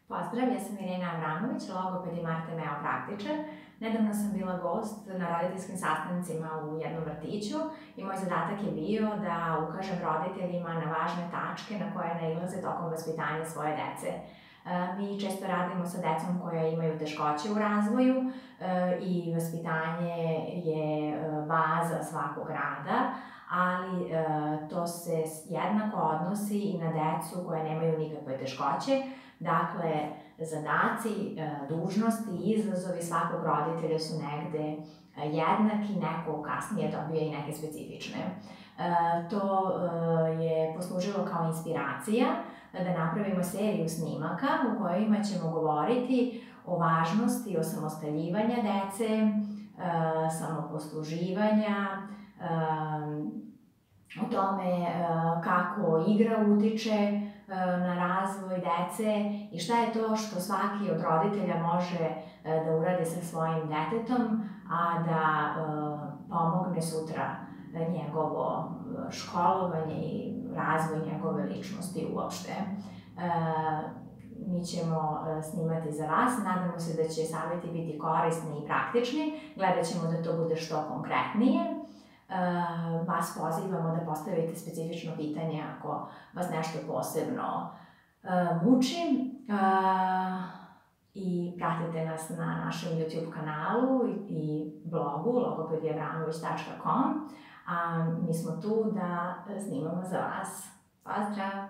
Pozdrav, ja sam Irena Avramović, logoped i Marta Meo praktičar. Nedavno sam bila gost na roditeljskim sastancima u jednom vrtiću i moj zadatak je bio da ukažem roditeljima na važne tačke na koje nailaze tokom vaspitanja svoje dece. Mi često radimo sa decom koja imaju teškoće u razvoju i vaspitanje je baza svakog rada, ali to se jednako odnosi i na decu koje nemaju nikakve teškoće. Dakle, zadaci, dužnosti i izazovi svakog roditelja su negde jednaki, neko kasnije dobije i neke specifične. To je poslužilo kao inspiracija da napravimo seriju snimaka u kojima ćemo govoriti o važnosti osamostaljivanja dece, samoposluživanja, o tome kako igra utiče na razvoj dece i šta je to što svaki od roditelja može da uradi sa svojim detetom, a da pomogne sutra njegovo školovanje i razvoj njegove ličnosti uopšte. Mi ćemo snimati za vas, nadamo se da će savjeti biti korisni i praktični, gledat ćemo da to bude što konkretnije. Vas pozivamo da postavite specifično pitanje ako vas nešto posebno muči i pratite nas na našem YouTube kanalu i blogu logopediavramović.com, a mi smo tu da snimamo za vas. Pozdrav!